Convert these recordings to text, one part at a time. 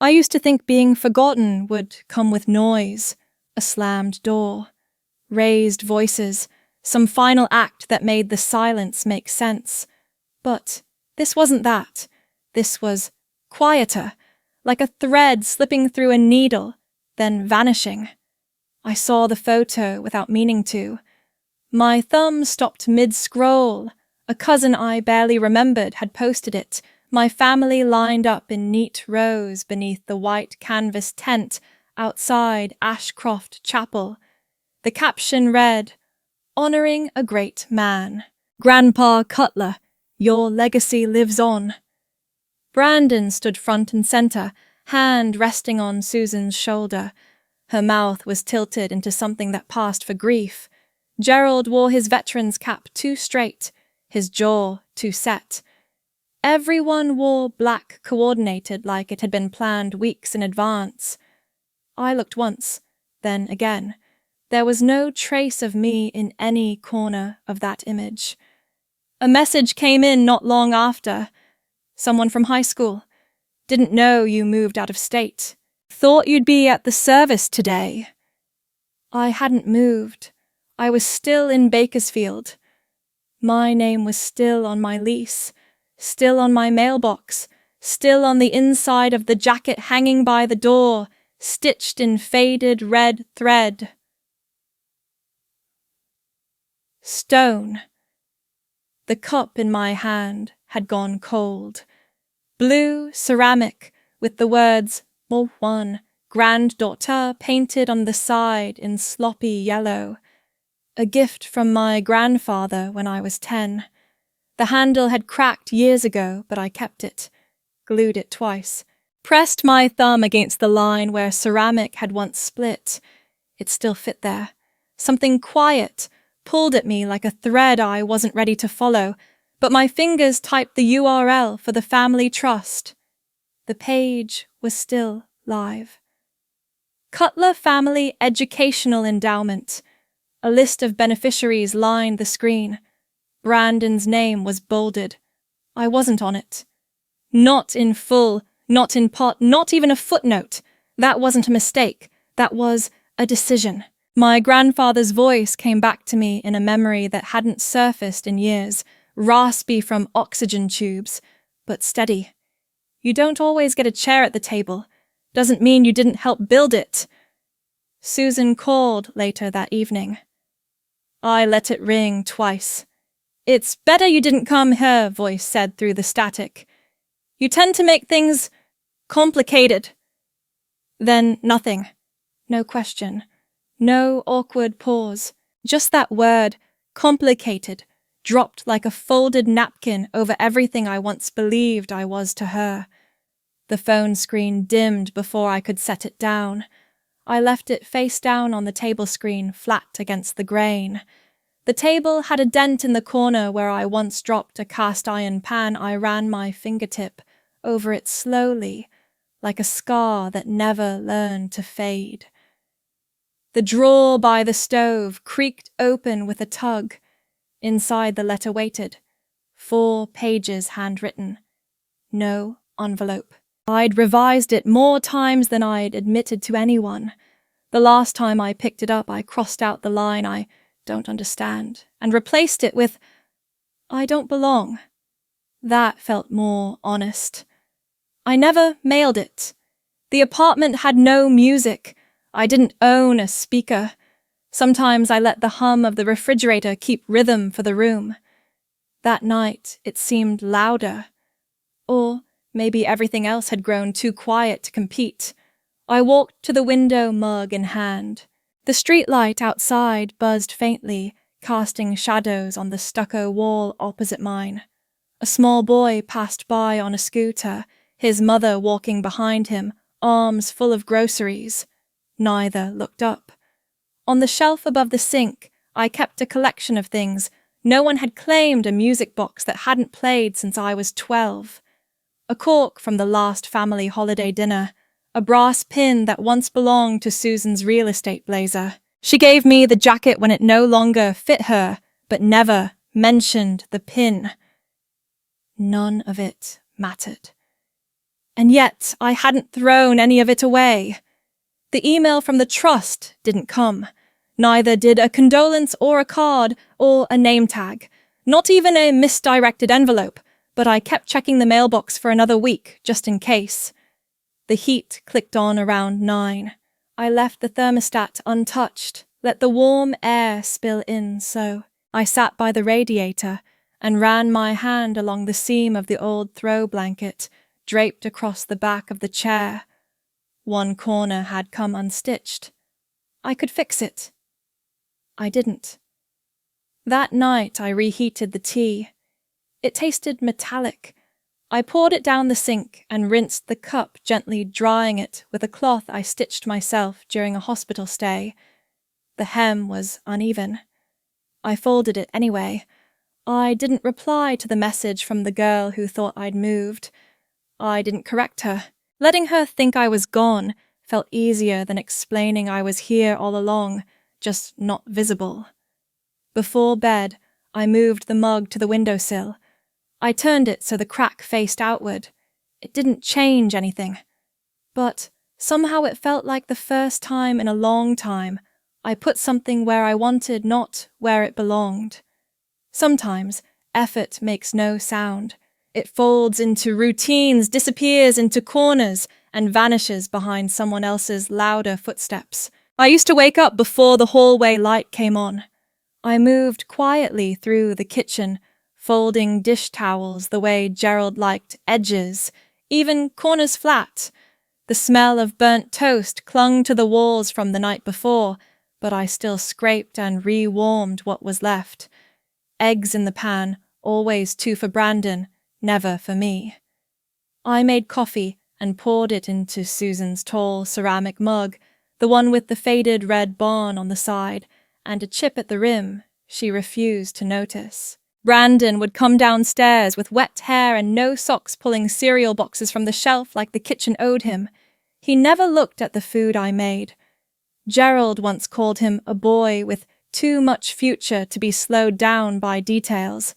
I used to think being forgotten would come with noise, a slammed door, raised voices, some final act that made the silence make sense. But this wasn't that. This was quieter, like a thread slipping through a needle, then vanishing. I saw the photo without meaning to. My thumb stopped mid-scroll. A cousin I barely remembered had posted it. My family lined up in neat rows beneath the white canvas tent outside Ashcroft Chapel. The caption read, "Honoring a great man. Grandpa Cutler, your legacy lives on." Brandon stood front and center, hand resting on Susan's shoulder. Her mouth was tilted into something that passed for grief. Gerald wore his veteran's cap too straight, his jaw too set. Everyone wore black coordinated like it had been planned weeks in advance. I looked once, then again. There was no trace of me in any corner of that image. A message came in not long after. Someone from high school. Didn't know you moved out of state. Thought you'd be at the service today. I hadn't moved. I was still in Bakersfield. My name was still on my lease, still on my mailbox, still on the inside of the jacket hanging by the door, stitched in faded red thread. Stone. The cup in my hand had gone cold. Blue ceramic with the words "One, granddaughter" painted on the side in sloppy yellow. A gift from my grandfather when I was 10. The handle had cracked years ago, but I kept it, glued it twice, pressed my thumb against the line where ceramic had once split. It still fit there. Something quiet pulled at me like a thread I wasn't ready to follow, but my fingers typed the URL for the family trust. The page was still live. Cutler Family Educational Endowment. A list of beneficiaries lined the screen. Brandon's name was bolded. I wasn't on it. Not in full, not in part, not even a footnote. That wasn't a mistake. That was a decision. My grandfather's voice came back to me in a memory that hadn't surfaced in years, raspy from oxygen tubes, but steady. You don't always get a chair at the table. Doesn't mean you didn't help build it. Susan called later that evening. I let it ring twice. "It's better you didn't come," her voice said through the static. "You tend to make things complicated." Then nothing. No question. No awkward pause. Just that word, complicated, dropped like a folded napkin over everything I once believed I was to her. The phone screen dimmed before I could set it down. I left it face down on the table screen, flat against the grain. The table had a dent in the corner where I once dropped a cast-iron pan. I ran my fingertip over it slowly, like a scar that never learned to fade. The drawer by the stove creaked open with a tug. Inside the letter waited. 4 pages handwritten. No envelope. I'd revised it more times than I'd admitted to anyone. The last time I picked it up, I crossed out the line "I don't understand" and replaced it with "I don't belong." That felt more honest. I never mailed it. The apartment had no music. I didn't own a speaker. Sometimes I let the hum of the refrigerator keep rhythm for the room. That night it seemed louder. Or maybe everything else had grown too quiet to compete. I walked to the window, mug in hand. The streetlight outside buzzed faintly, casting shadows on the stucco wall opposite mine. A small boy passed by on a scooter, his mother walking behind him, arms full of groceries. Neither looked up. On the shelf above the sink, I kept a collection of things. No one had claimed a music box that hadn't played since I was 12. A cork from the last family holiday dinner. A brass pin that once belonged to Susan's real estate blazer. She gave me the jacket when it no longer fit her, but never mentioned the pin. None of it mattered. And yet I hadn't thrown any of it away. The email from the trust didn't come. Neither did a condolence or a card or a name tag. Not even a misdirected envelope, but I kept checking the mailbox for another week, just in case. The heat clicked on around 9. I left the thermostat untouched, let the warm air spill in, so I sat by the radiator and ran my hand along the seam of the old throw blanket draped across the back of the chair. One corner had come unstitched. I could fix it. I didn't. That night I reheated the tea. It tasted metallic. I poured it down the sink and rinsed the cup, gently drying it with a cloth I stitched myself during a hospital stay. The hem was uneven. I folded it anyway. I didn't reply to the message from the girl who thought I'd moved. I didn't correct her. Letting her think I was gone felt easier than explaining I was here all along, just not visible. Before bed, I moved the mug to the windowsill. I turned it so the crack faced outward. It didn't change anything. But somehow it felt like the first time in a long time I put something where I wanted, not where it belonged. Sometimes effort makes no sound. It folds into routines, disappears into corners, and vanishes behind someone else's louder footsteps. I used to wake up before the hallway light came on. I moved quietly through the kitchen, folding dish towels the way Gerald liked edges, even corners flat. The smell of burnt toast clung to the walls from the night before, but I still scraped and re-warmed what was left. Eggs in the pan, always 2 for Brandon, never for me. I made coffee and poured it into Susan's tall ceramic mug, the one with the faded red barn on the side and a chip at the rim she refused to notice. Brandon would come downstairs with wet hair and no socks, pulling cereal boxes from the shelf like the kitchen owed him. He never looked at the food I made. Gerald once called him a boy with too much future to be slowed down by details.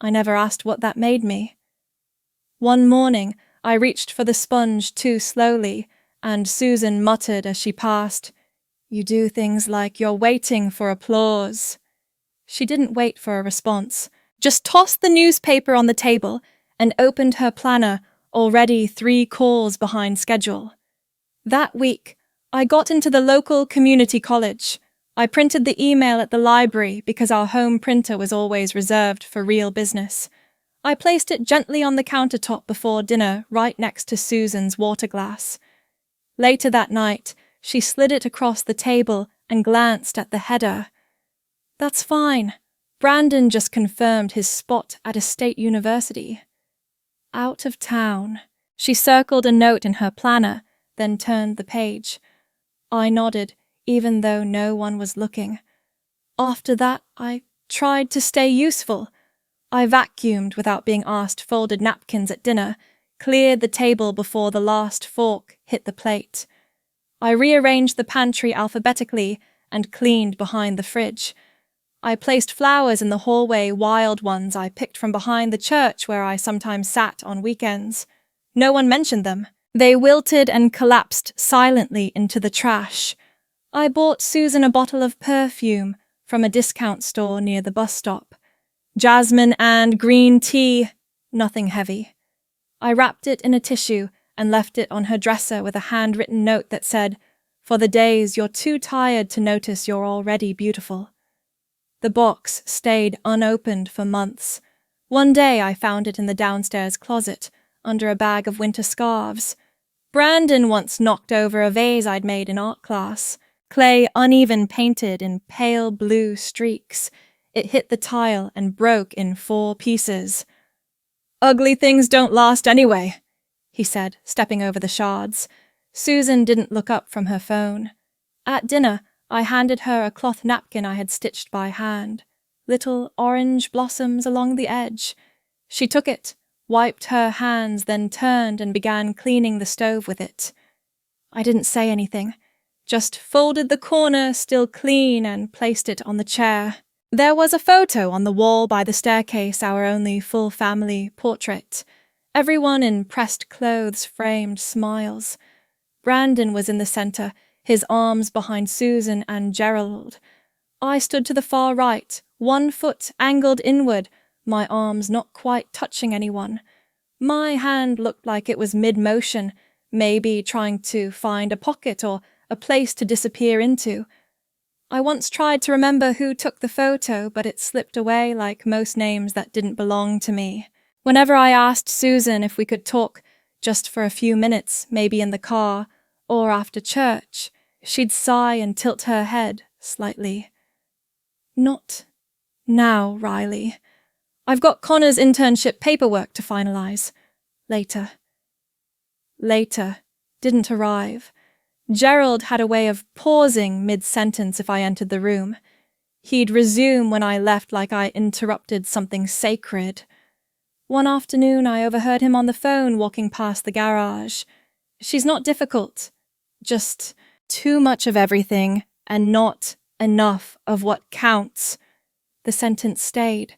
I never asked what that made me. One morning, I reached for the sponge too slowly, and Susan muttered as she passed, "You do things like you're waiting for applause." She didn't wait for a response, just tossed the newspaper on the table and opened her planner, already 3 calls behind schedule. That week, I got into the local community college. I printed the email at the library because our home printer was always reserved for real business. I placed it gently on the countertop before dinner, right next to Susan's water glass. Later that night, she slid it across the table and glanced at the header. "That's fine. Brandon just confirmed his spot at a state university." Out of town. She circled a note in her planner, then turned the page. I nodded, even though no one was looking. After that, I tried to stay useful. I vacuumed without being asked, folded napkins at dinner, cleared the table before the last fork hit the plate. I rearranged the pantry alphabetically and cleaned behind the fridge. I placed flowers in the hallway, wild ones I picked from behind the church where I sometimes sat on weekends. No one mentioned them. They wilted and collapsed silently into the trash. I bought Susan a bottle of perfume from a discount store near the bus stop. Jasmine and green tea, nothing heavy. I wrapped it in a tissue and left it on her dresser with a handwritten note that said, "For the days you're too tired to notice you're already beautiful." The box stayed unopened for months. One day I found it in the downstairs closet, under a bag of winter scarves. Brandon once knocked over a vase I'd made in art class. Clay uneven painted in pale blue streaks. It hit the tile and broke in 4 pieces. "Ugly things don't last anyway," he said, stepping over the shards. Susan didn't look up from her phone. At dinner, I handed her a cloth napkin I had stitched by hand. Little orange blossoms along the edge. She took it, wiped her hands, then turned and began cleaning the stove with it. I didn't say anything, just folded the corner still clean and placed it on the chair. There was a photo on the wall by the staircase, our only full family portrait. Everyone in pressed clothes framed smiles. Brandon was in the centre, his arms behind Susan and Gerald. I stood to the far right, one foot angled inward, my arms not quite touching anyone. My hand looked like it was mid-motion, maybe trying to find a pocket or a place to disappear into. I once tried to remember who took the photo, but it slipped away like most names that didn't belong to me. Whenever I asked Susan if we could talk just for a few minutes, maybe in the car or after church, she'd sigh and tilt her head slightly. Not now, Riley. I've got Connor's internship paperwork to finalize. Later. Later didn't arrive. Gerald had a way of pausing mid-sentence if I entered the room. He'd resume when I left like I interrupted something sacred. One afternoon I overheard him on the phone walking past the garage. She's not difficult, just too much of everything and not enough of what counts. The sentence stayed.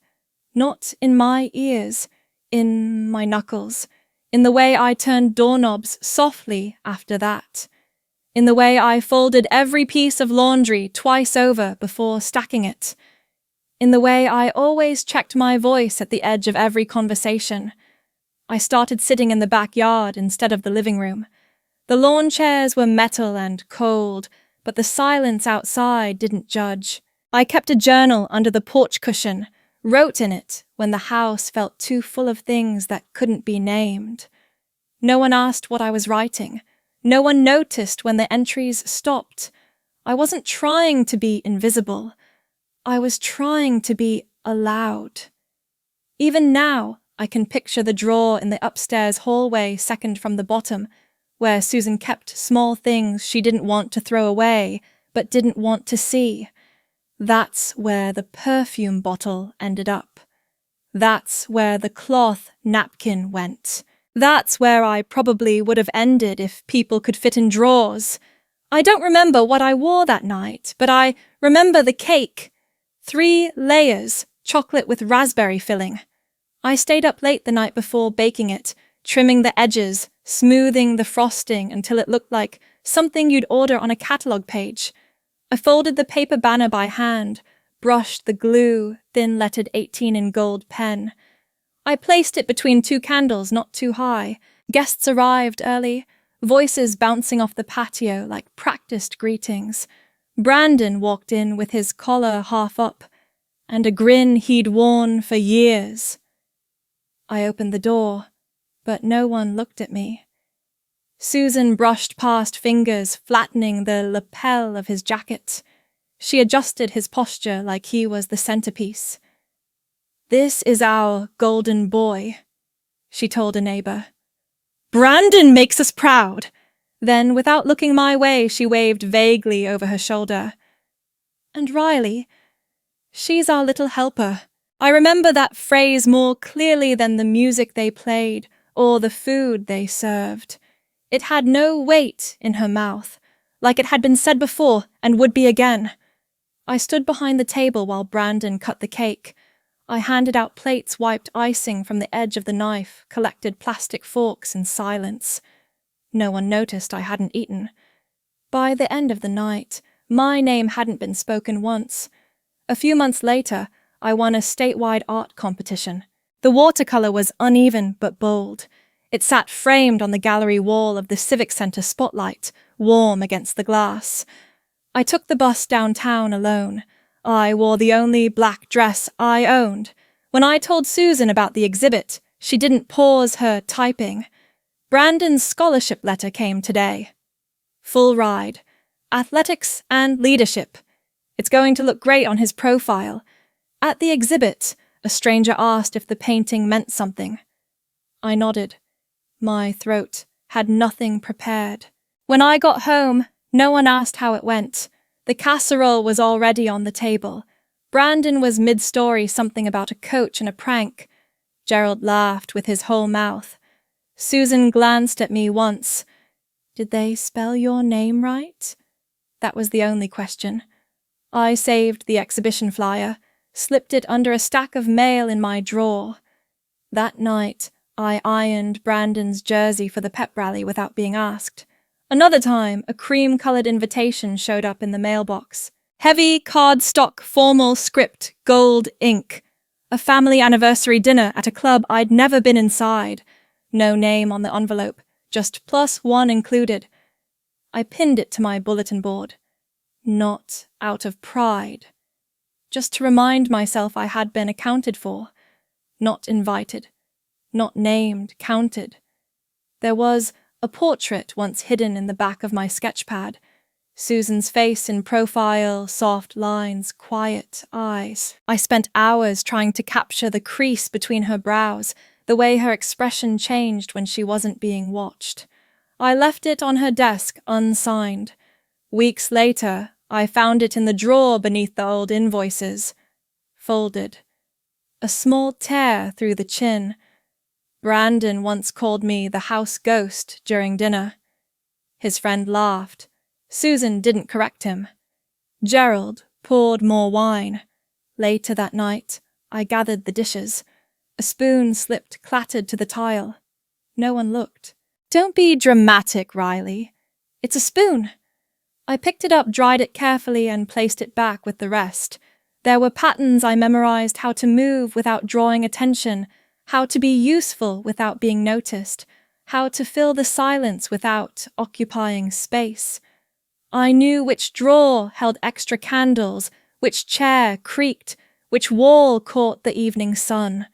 Not in my ears, in my knuckles, in the way I turned doorknobs softly after that, in the way I folded every piece of laundry twice over before stacking it, in the way I always checked my voice at the edge of every conversation. I started sitting in the backyard instead of the living room. The lawn chairs were metal and cold, but the silence outside didn't judge. I kept a journal under the porch cushion, wrote in it when the house felt too full of things that couldn't be named. No one asked what I was writing. No one noticed when the entries stopped. I wasn't trying to be invisible. I was trying to be allowed. Even now, I can picture the drawer in the upstairs hallway second from the bottom, where Susan kept small things she didn't want to throw away, but didn't want to see. That's where the perfume bottle ended up. That's where the cloth napkin went. That's where I probably would have ended if people could fit in drawers. I don't remember what I wore that night, but I remember the cake. 3 layers, chocolate with raspberry filling. I stayed up late the night before baking it, trimming the edges, smoothing the frosting until it looked like something you'd order on a catalogue page. I folded the paper banner by hand, brushed the glue, thin-lettered 18 in gold pen. I placed it between 2 candles not too high. Guests arrived early, voices bouncing off the patio like practiced greetings. Brandon walked in with his collar half up, and a grin he'd worn for years. I opened the door, but no one looked at me. Susan brushed past fingers, flattening the lapel of his jacket. She adjusted his posture like he was the centerpiece. "This is our golden boy," she told a neighbor. "Brandon makes us proud." Then, without looking my way, she waved vaguely over her shoulder. "And Riley, she's our little helper." I remember that phrase more clearly than the music they played or the food they served. It had no weight in her mouth, like it had been said before and would be again. I stood behind the table while Brandon cut the cake. I handed out plates, wiped icing from the edge of the knife, collected plastic forks in silence. No one noticed I hadn't eaten. By the end of the night, my name hadn't been spoken once. A few months later, I won a statewide art competition. The watercolor was uneven but bold. It sat framed on the gallery wall of the Civic Center spotlight, warm against the glass. I took the bus downtown alone. I wore the only black dress I owned. When I told Susan about the exhibit, she didn't pause her typing. Brandon's scholarship letter came today. Full ride. Athletics and leadership. It's going to look great on his profile. At the exhibit, a stranger asked if the painting meant something. I nodded. My throat had nothing prepared. When I got home, no one asked how it went. The casserole was already on the table. Brandon was mid-story something about a coach and a prank. Gerald laughed with his whole mouth. Susan glanced at me once. "Did they spell your name right?" That was the only question. I saved the exhibition flyer, slipped it under a stack of mail in my drawer. That night, I ironed Brandon's jersey for the pep rally without being asked. Another time, a cream-colored invitation showed up in the mailbox. Heavy cardstock formal script, gold ink. A family anniversary dinner at a club I'd never been inside. No name on the envelope, just +1 included. I pinned it to my bulletin board. Not out of pride. Just to remind myself I had been accounted for. Not invited. Not named, counted. There was a portrait once hidden in the back of my sketchpad. Susan's face in profile, soft lines, quiet eyes. I spent hours trying to capture the crease between her brows, the way her expression changed when she wasn't being watched. I left it on her desk unsigned. Weeks later, I found it in the drawer beneath the old invoices. Folded. A small tear through the chin. Brandon once called me the house ghost during dinner. His friend laughed. Susan didn't correct him. Gerald poured more wine. Later that night, I gathered the dishes. A spoon slipped clattered to the tile. No one looked. Don't be dramatic, Riley. It's a spoon. I picked it up, dried it carefully, and placed it back with the rest. There were patterns I memorized: how to move without drawing attention, how to be useful without being noticed, how to fill the silence without occupying space. I knew which drawer held extra candles, which chair creaked, which wall caught the evening sun.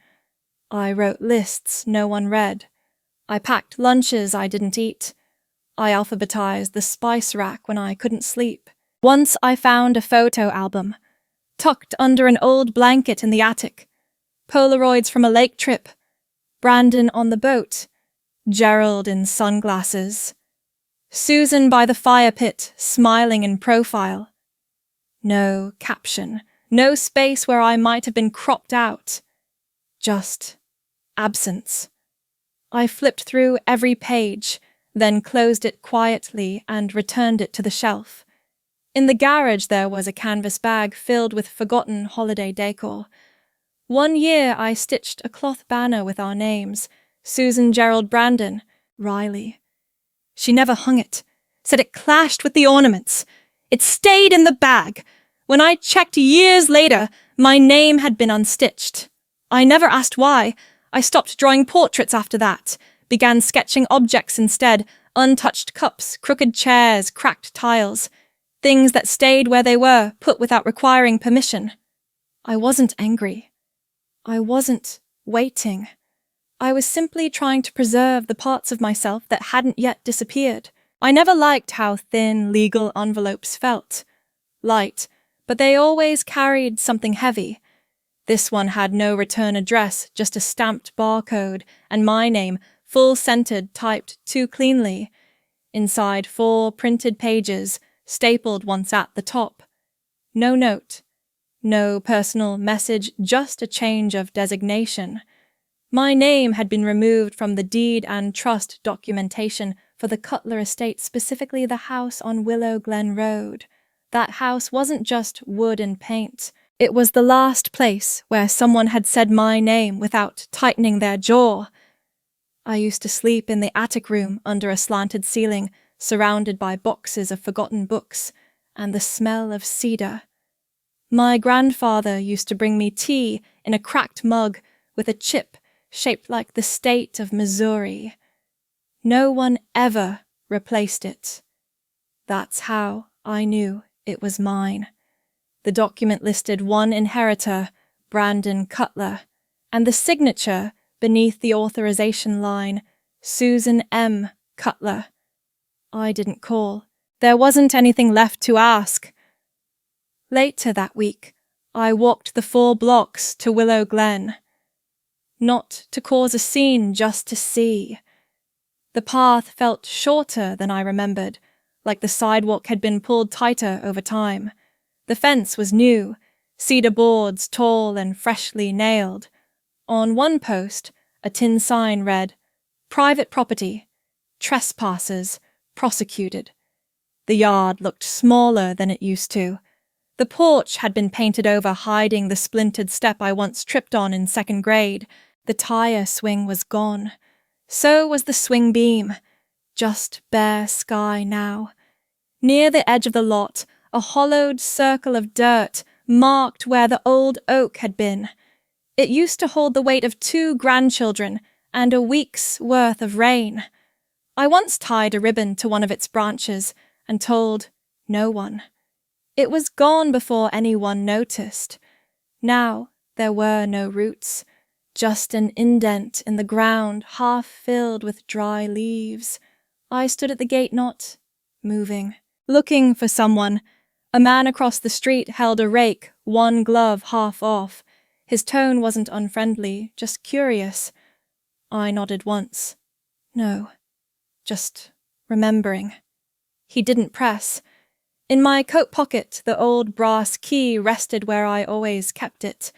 I wrote lists no one read. I packed lunches I didn't eat. I alphabetized the spice rack when I couldn't sleep. Once I found a photo album, tucked under an old blanket in the attic. Polaroids from a lake trip. Brandon on the boat. Gerald in sunglasses. Susan by the fire pit, smiling in profile. No caption, no space where I might have been cropped out. Just absence. I flipped through every page, then closed it quietly and returned it to the shelf. In the garage there was a canvas bag filled with forgotten holiday decor. One year I stitched a cloth banner with our names, Susan, Gerald, Brandon, Riley. She never hung it, said it clashed with the ornaments. It stayed in the bag. When I checked years later, my name had been unstitched. I never asked why. I stopped drawing portraits after that, began sketching objects instead, untouched cups, crooked chairs, cracked tiles, things that stayed where they were, put without requiring permission. I wasn't angry. I wasn't waiting. I was simply trying to preserve the parts of myself that hadn't yet disappeared. I never liked how thin legal envelopes felt. Light, but they always carried something heavy. This one had no return address, just a stamped barcode, and my name, full-centered, typed too cleanly. Inside 4 printed pages, stapled once at the top. No note. No personal message, just a change of designation. My name had been removed from the deed and trust documentation for the Cutler estate, specifically the house on Willow Glen Road. That house wasn't just wood and paint. It was the last place where someone had said my name without tightening their jaw. I used to sleep in the attic room under a slanted ceiling, surrounded by boxes of forgotten books and the smell of cedar. My grandfather used to bring me tea in a cracked mug with a chip shaped like the state of Missouri. No one ever replaced it. That's how I knew it was mine. The document listed one inheritor, Brandon Cutler, and the signature beneath the authorization line, Susan M. Cutler. I didn't call. There wasn't anything left to ask. Later that week, I walked the 4 blocks to Willow Glen. Not to cause a scene, just to see. The path felt shorter than I remembered, like the sidewalk had been pulled tighter over time. The fence was new, cedar boards tall and freshly nailed. On one post, a tin sign read, "Private property. Trespassers prosecuted." The yard looked smaller than it used to. The porch had been painted over, hiding the splintered step I once tripped on in 2nd grade. The tire swing was gone. So was the swing beam. Just bare sky now. Near the edge of the lot, a hollowed circle of dirt marked where the old oak had been. It used to hold the weight of 2 grandchildren and a week's worth of rain. I once tied a ribbon to one of its branches and told no one. It was gone before anyone noticed. Now there were no roots, just an indent in the ground half filled with dry leaves. I stood at the gate, not moving, looking for someone. A man across the street held a rake, one glove half off. His tone wasn't unfriendly, just curious. I nodded once. No, just remembering. He didn't press. In my coat pocket, the old brass key rested where I always kept it.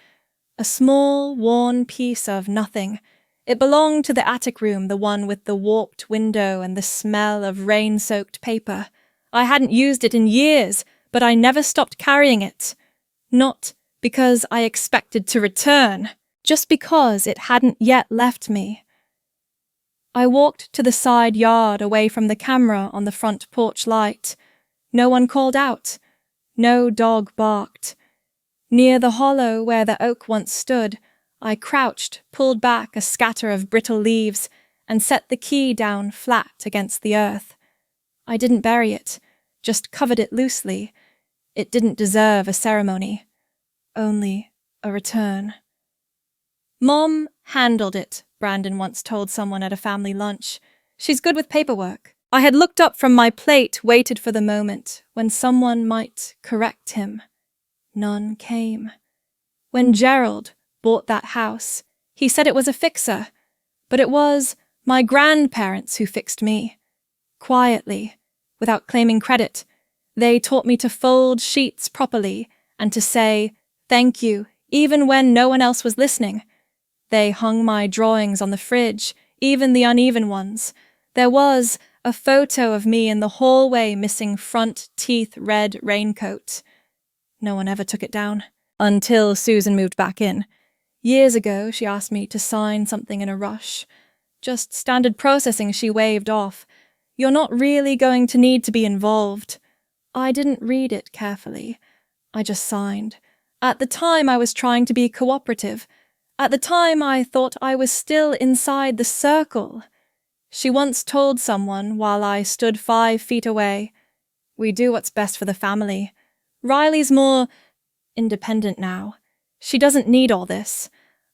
A small, worn piece of nothing. It belonged to the attic room, the one with the warped window and the smell of rain-soaked paper. I hadn't used it in years, but I never stopped carrying it. Not because I expected to return, just because it hadn't yet left me. I walked to the side yard away from the camera on the front porch light. No one called out. No dog barked. Near the hollow where the oak once stood, I crouched, pulled back a scatter of brittle leaves, and set the key down flat against the earth. I didn't bury it, just covered it loosely. It didn't deserve a ceremony, only a return. Mom handled it, Brandon once told someone at a family lunch. She's good with paperwork. I had looked up from my plate, waited for the moment when someone might correct him. None came. When Gerald bought that house, he said it was a fixer, but it was my grandparents who fixed me. Quietly, without claiming credit, they taught me to fold sheets properly and to say thank you, even when no one else was listening. They hung my drawings on the fridge, even the uneven ones. There was a photo of me in the hallway missing front teeth red raincoat. No one ever took it down, until Susan moved back in. Years ago, she asked me to sign something in a rush. Just standard processing she waved off. You're not really going to need to be involved. I didn't read it carefully. I just signed. At the time, I was trying to be cooperative. At the time, I thought I was still inside the circle. She once told someone while I stood 5 feet away, "We do what's best for the family. Riley's more independent now. She doesn't need all this."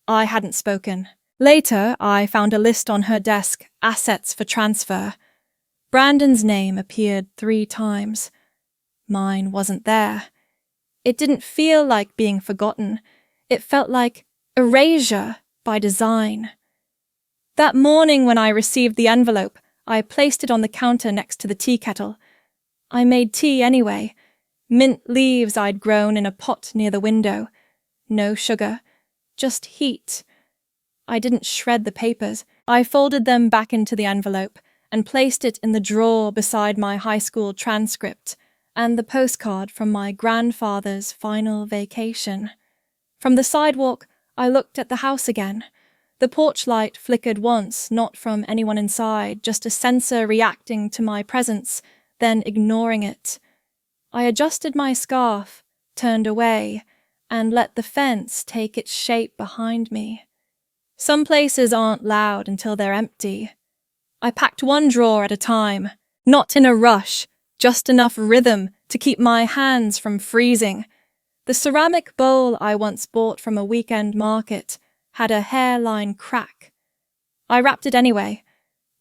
I hadn't spoken. Later, I found a list on her desk, assets for transfer. Brandon's name appeared 3 times. Mine wasn't there. It didn't feel like being forgotten. It felt like erasure by design. That morning when I received the envelope, I placed it on the counter next to the tea kettle. I made tea anyway. Mint leaves I'd grown in a pot near the window. No sugar, just heat. I didn't shred the papers. I folded them back into the envelope and placed it in the drawer beside my high school transcript and the postcard from my grandfather's final vacation. From the sidewalk, I looked at the house again. The porch light flickered once, not from anyone inside, just a sensor reacting to my presence, then ignoring it. I adjusted my scarf, turned away, and let the fence take its shape behind me. Some places aren't loud until they're empty. I packed one drawer at a time, not in a rush, just enough rhythm to keep my hands from freezing. The ceramic bowl I once bought from a weekend market had a hairline crack. I wrapped it anyway.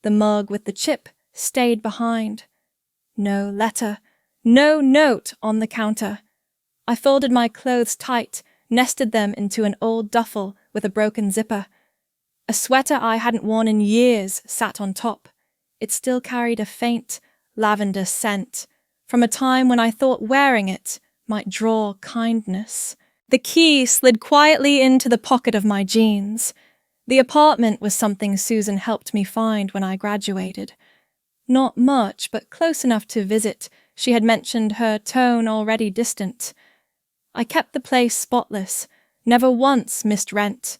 The mug with the chip stayed behind. No letter, no note on the counter. I folded my clothes tight, nested them into an old duffel with a broken zipper. A sweater I hadn't worn in years sat on top. It still carried a faint lavender scent, from a time when I thought wearing it might draw kindness. The key slid quietly into the pocket of my jeans. The apartment was something Susan helped me find when I graduated. Not much, but close enough to visit. She had mentioned, her tone already distant. I kept the place spotless, never once missed rent.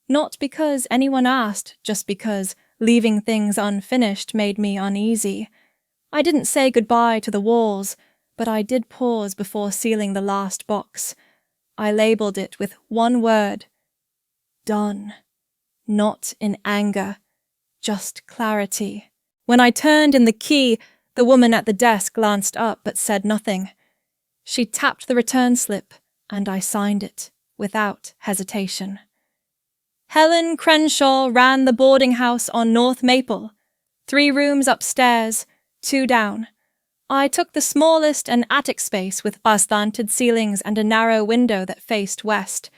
Not because anyone asked, just because leaving things unfinished made me uneasy. I didn't say goodbye to the walls, but I did pause before sealing the last box. I labelled it with one word: done. Not in anger, just clarity. When I turned in the key, the woman at the desk glanced up but said nothing. She tapped the return slip, and I signed it, without hesitation. Helen Crenshaw ran the boarding house on North Maple. 3 rooms upstairs, 2 down. I took the smallest, an attic space with slanted ceilings and a narrow window that faced west.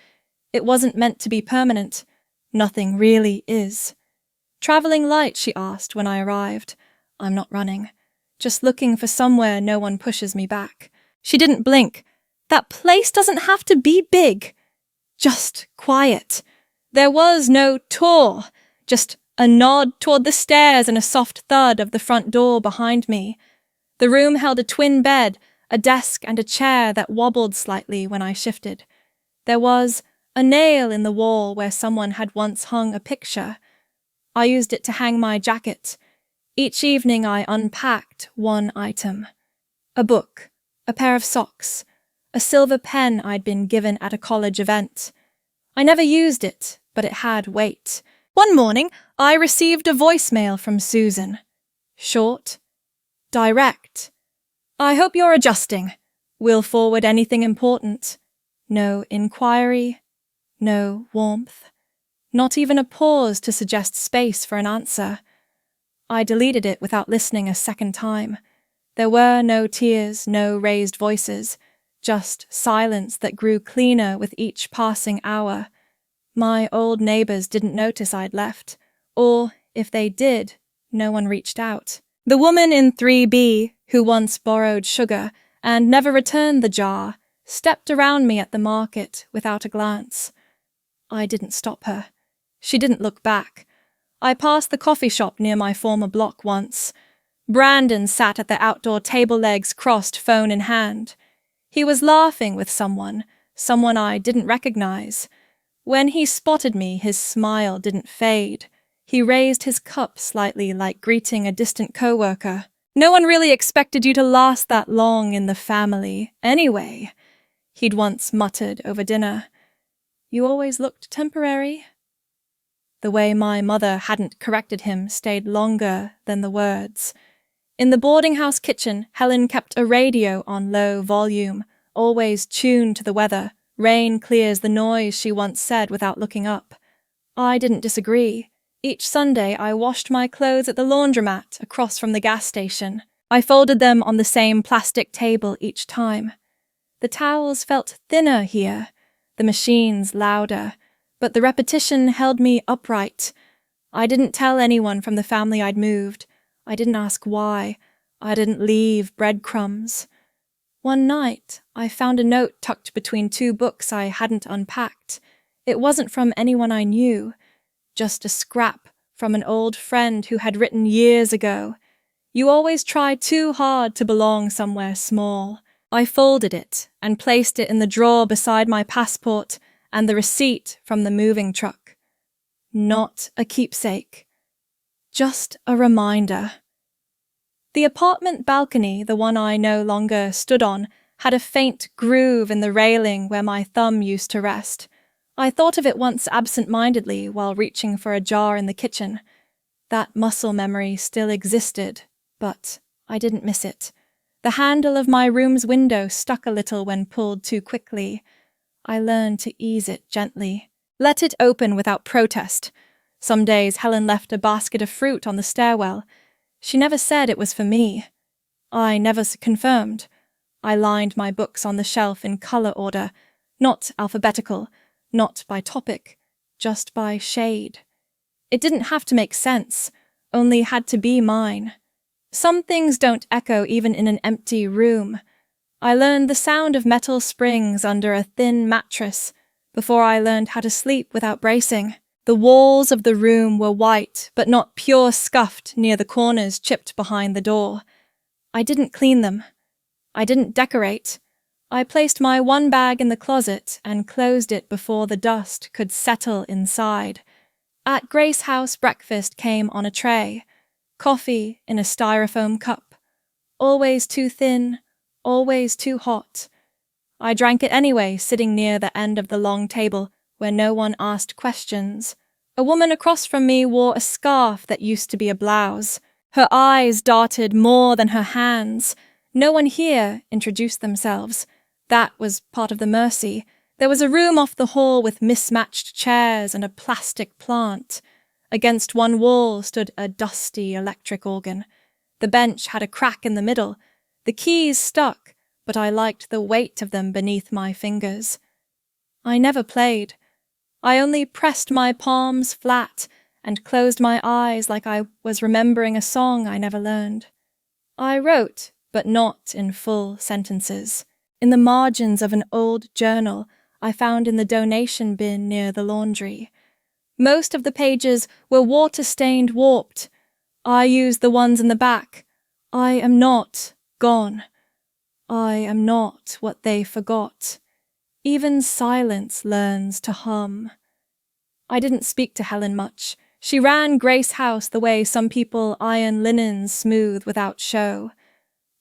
It wasn't meant to be permanent. Nothing really is. Travelling light, she asked when I arrived. I'm not running. Just looking for somewhere no one pushes me back. She didn't blink. That place doesn't have to be big. Just quiet. There was no tour. Just a nod toward the stairs and a soft thud of the front door behind me. The room held a twin bed, a desk and a chair that wobbled slightly when I shifted. There was a nail in the wall where someone had once hung a picture. I used it to hang my jacket. Each evening I unpacked one item. A book, a pair of socks, a silver pen I'd been given at a college event. I never used it, but it had weight. One morning, I received a voicemail from Susan. Short, direct. I hope you're adjusting. We'll forward anything important. No inquiry, no warmth. Not even a pause to suggest space for an answer. I deleted it without listening a second time. There were no tears, no raised voices, just silence that grew cleaner with each passing hour. My old neighbours didn't notice I'd left, or, if they did, no one reached out. The woman in 3B, who once borrowed sugar and never returned the jar, stepped around me at the market without a glance. I didn't stop her. She didn't look back. I passed the coffee shop near my former block once. Brandon sat at the outdoor table, legs crossed, phone in hand. He was laughing with someone I didn't recognize. When he spotted me, his smile didn't fade. He raised his cup slightly, like greeting a distant coworker. No one really expected you to last that long in the family, anyway, he'd once muttered over dinner. You always looked temporary. The way my mother hadn't corrected him stayed longer than the words. In the boarding house kitchen, Helen kept a radio on low volume, always tuned to the weather. Rain clears the noise, she once said without looking up. I didn't disagree. Each Sunday I washed my clothes at the laundromat across from the gas station. I folded them on the same plastic table each time. The towels felt thinner here, the machines louder, but the repetition held me upright. I didn't tell anyone from the family I'd moved. I didn't ask why. I didn't leave breadcrumbs. One night, I found a note tucked between 2 books I hadn't unpacked. It wasn't from anyone I knew, just a scrap from an old friend who had written years ago. You always try too hard to belong somewhere small. I folded it and placed it in the drawer beside my passport and the receipt from the moving truck. Not a keepsake. Just a reminder. The apartment balcony, the one I no longer stood on, had a faint groove in the railing where my thumb used to rest. I thought of it once absent-mindedly while reaching for a jar in the kitchen. That muscle memory still existed, but I didn't miss it. The handle of my room's window stuck a little when pulled too quickly. I learned to ease it gently. Let it open without protest. Some days Helen left a basket of fruit on the stairwell. She never said it was for me. I never confirmed. I lined my books on the shelf in colour order, not alphabetical, not by topic, just by shade. It didn't have to make sense, only had to be mine. Some things don't echo even in an empty room. I learned the sound of metal springs under a thin mattress before I learned how to sleep without bracing. The walls of the room were white, but not pure scuffed near the corners chipped behind the door. I didn't clean them. I didn't decorate. I placed my one bag in the closet and closed it before the dust could settle inside. At Grace House, breakfast came on a tray. Coffee in a styrofoam cup. Always too thin, always too hot. I drank it anyway, sitting near the end of the long table where no one asked questions. A woman across from me wore a scarf that used to be a blouse. Her eyes darted more than her hands. No one here introduced themselves. That was part of the mercy. There was a room off the hall with mismatched chairs and a plastic plant. Against one wall stood a dusty electric organ. The bench had a crack in the middle. The keys stuck, but I liked the weight of them beneath my fingers. I never played. I only pressed my palms flat and closed my eyes like I was remembering a song I never learned. I wrote, but not in full sentences. In the margins of an old journal I found in the donation bin near the laundry. Most of the pages were water-stained, warped. I used the ones in the back. I am not gone. I am not what they forgot. Even silence learns to hum. I didn't speak to Helen much. She ran Grace House the way some people iron linens smooth without show.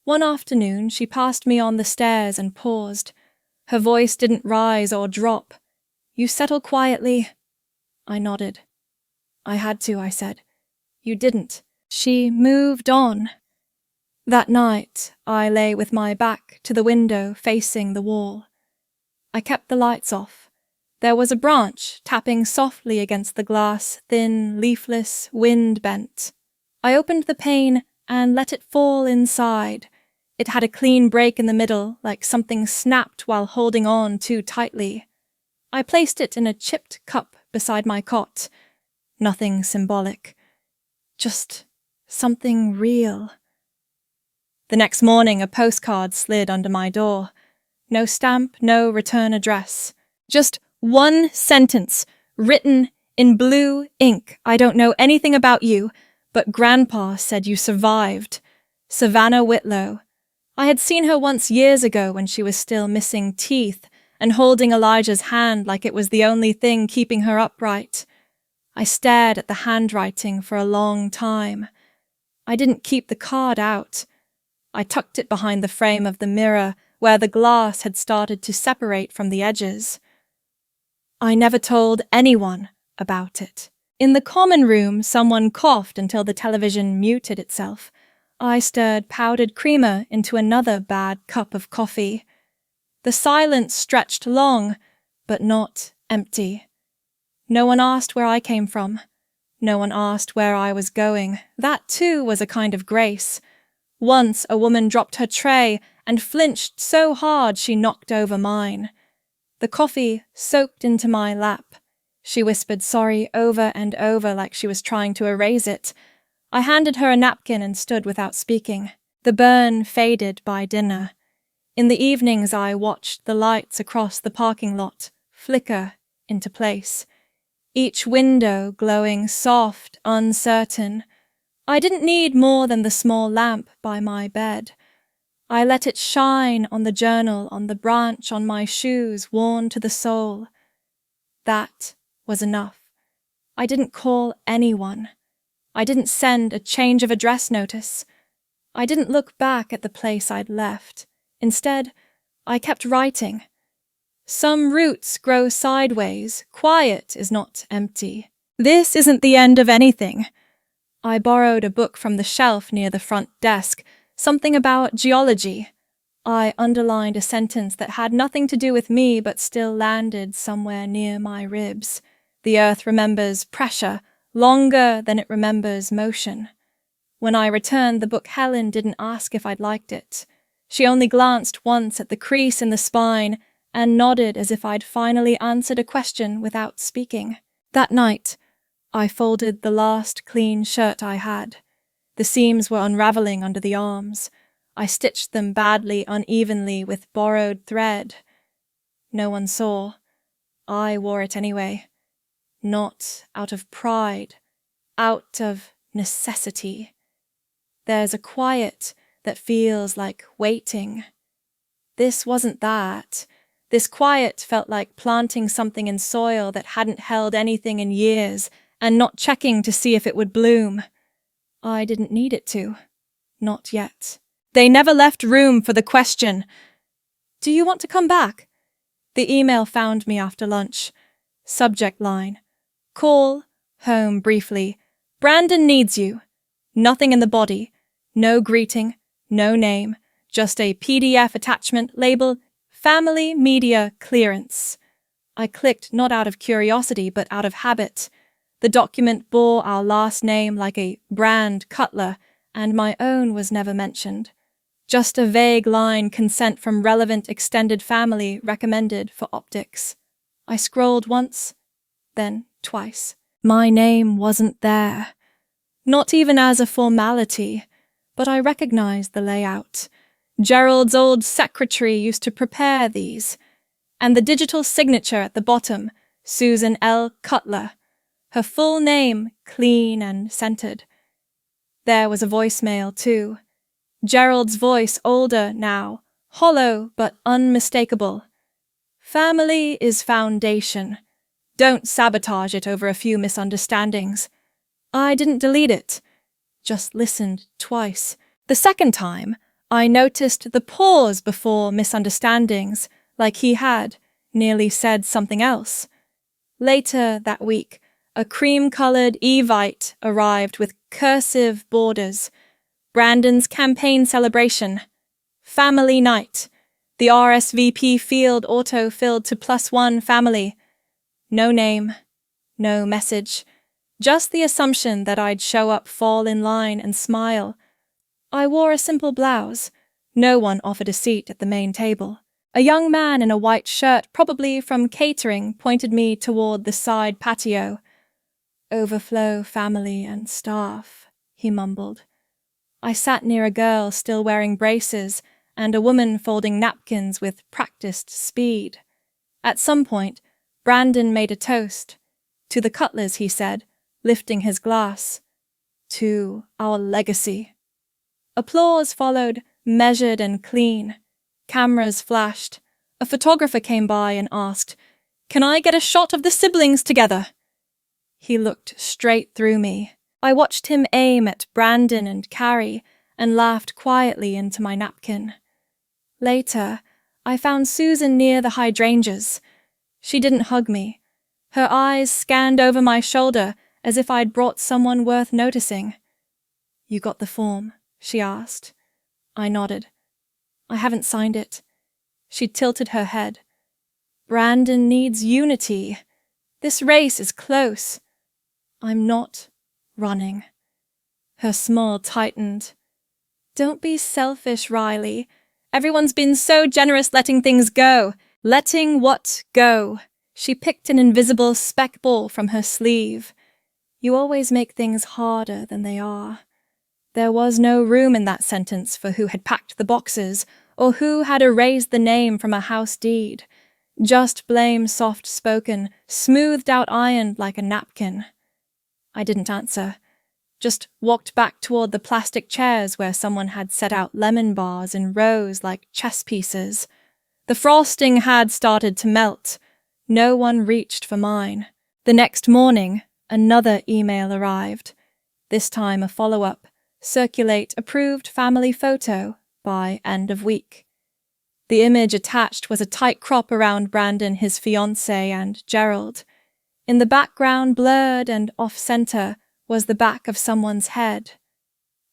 One afternoon she passed me on the stairs and paused. Her voice didn't rise or drop. "You settle quietly." I nodded. "I had to," I said. "You didn't." She moved on. That night, I lay with my back to the window facing the wall. I kept the lights off. There was a branch tapping softly against the glass, thin, leafless, wind-bent. I opened the pane and let it fall inside. It had a clean break in the middle, like something snapped while holding on too tightly. I placed it in a chipped cup beside my cot. Nothing symbolic. Just something real. The next morning, a postcard slid under my door. No stamp, no return address. Just one sentence, written in blue ink. "I don't know anything about you, but Grandpa said you survived. Savannah Whitlow." I had seen her once years ago when she was still missing teeth and holding Elijah's hand like it was the only thing keeping her upright. I stared at the handwriting for a long time. I didn't keep the card out. I tucked it behind the frame of the mirror where the glass had started to separate from the edges. I never told anyone about it. In the common room, someone coughed until the television muted itself. I stirred powdered creamer into another bad cup of coffee. The silence stretched long, but not empty. No one asked where I came from. No one asked where I was going. That, too, was a kind of grace. Once a woman dropped her tray and flinched so hard she knocked over mine. The coffee soaked into my lap. She whispered sorry over and over like she was trying to erase it. I handed her a napkin and stood without speaking. The burn faded by dinner. In the evenings I watched the lights across the parking lot flicker into place. Each window glowing soft, uncertain. I didn't need more than the small lamp by my bed. I let it shine on the journal, on the branch on my shoes worn to the sole. That was enough. I didn't call anyone. I didn't send a change of address notice. I didn't look back at the place I'd left. Instead, I kept writing. Some roots grow sideways. Quiet is not empty. This isn't the end of anything. I borrowed a book from the shelf near the front desk, something about geology. I underlined a sentence that had nothing to do with me but still landed somewhere near my ribs. The earth remembers pressure longer than it remembers motion. When I returned the book, Helen didn't ask if I'd liked it. She only glanced once at the crease in the spine and nodded as if I'd finally answered a question without speaking. That night, I folded the last clean shirt I had. The seams were unraveling under the arms. I stitched them badly, unevenly, with borrowed thread. No one saw. I wore it anyway. Not out of pride, out of necessity. There's a quiet that feels like waiting. This wasn't that. This quiet felt like planting something in soil that hadn't held anything in years and not checking to see if it would bloom. I didn't need it to. Not yet. They never left room for the question. Do you want to come back? The email found me after lunch. Subject line. Call, home briefly. Brandon needs you. Nothing in the body. No greeting. No name. Just a PDF attachment labeled Family Media Clearance. I clicked not out of curiosity but out of habit. The document bore our last name like a brand cutler, and my own was never mentioned. Just a vague line, consent from relevant extended family recommended for optics. I scrolled once, then twice. My name wasn't there. Not even as a formality, but I recognized the layout. Gerald's old secretary used to prepare these. And the digital signature at the bottom, Susan L. Cutler. Her full name, clean and centered. There was a voicemail, too. Gerald's voice older now, hollow but unmistakable. Family is foundation. Don't sabotage it over a few misunderstandings. I didn't delete it, just listened twice. The second time, I noticed the pause before misunderstandings, like he had nearly said something else. Later that week, a cream-colored Evite arrived with cursive borders. Brandon's campaign celebration. Family night. The RSVP field auto-filled to +1 family. No name. No message. Just the assumption that I'd show up, fall in line, and smile. I wore a simple blouse. No one offered a seat at the main table. A young man in a white shirt, probably from catering, pointed me toward the side patio. Overflow family and staff, he mumbled. I sat near a girl still wearing braces and a woman folding napkins with practiced speed. At some point, Brandon made a toast. To the Cutlers, he said, lifting his glass. To our legacy. Applause followed, measured and clean. Cameras flashed. A photographer came by and asked, "Can I get a shot of the siblings together?" He looked straight through me. I watched him aim at Brandon and Carrie and laughed quietly into my napkin. Later, I found Susan near the hydrangeas. She didn't hug me. Her eyes scanned over my shoulder as if I'd brought someone worth noticing. "You got the form?" she asked. I nodded. "I haven't signed it." She tilted her head. "Brandon needs unity. This race is close. I'm not running." Her smile tightened. "Don't be selfish, Riley. Everyone's been so generous letting things go. Letting what go?" She picked an invisible speck ball from her sleeve. "You always make things harder than they are." There was no room in that sentence for who had packed the boxes or who had erased the name from a house deed. Just blame soft-spoken, smoothed out ironed like a napkin. I didn't answer. Just walked back toward the plastic chairs where someone had set out lemon bars in rows like chess pieces. The frosting had started to melt. No one reached for mine. The next morning, another email arrived. This time a follow-up. Circulate approved family photo by end of week. The image attached was a tight crop around Brandon, his fiancée, and Gerald. In the background, blurred and off-center, was the back of someone's head.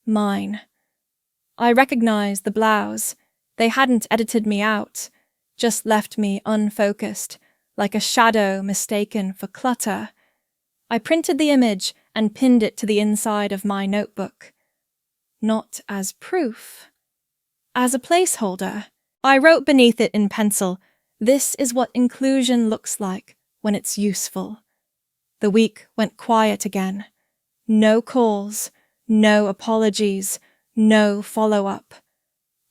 Mine. I recognized the blouse. They hadn't edited me out, just left me unfocused, like a shadow mistaken for clutter. I printed the image and pinned it to the inside of my notebook. Not as proof. As a placeholder. I wrote beneath it in pencil, "This is what inclusion looks like when it's useful." The week went quiet again. No calls, no apologies, no follow-up.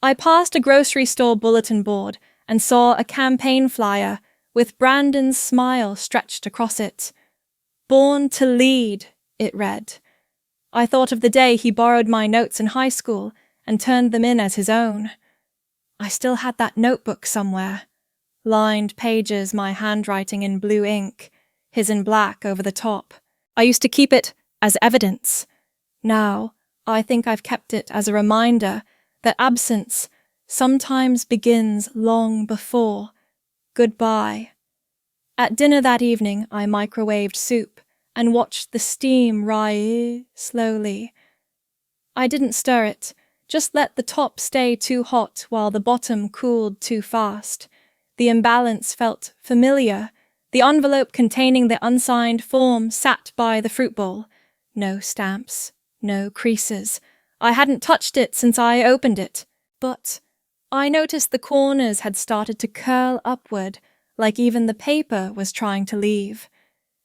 I passed a grocery store bulletin board and saw a campaign flyer with Brandon's smile stretched across it. "Born to lead," it read. I thought of the day he borrowed my notes in high school and turned them in as his own. I still had that notebook somewhere. Lined pages, my handwriting in blue ink, his in black over the top. I used to keep it as evidence. Now, I think I've kept it as a reminder that absence sometimes begins long before goodbye. At dinner that evening, I microwaved soup and watched the steam rise slowly. I didn't stir it, just let the top stay too hot while the bottom cooled too fast. The imbalance felt familiar. The envelope containing the unsigned form sat by the fruit bowl. No stamps, no creases. I hadn't touched it since I opened it. But I noticed the corners had started to curl upward, like even the paper was trying to leave.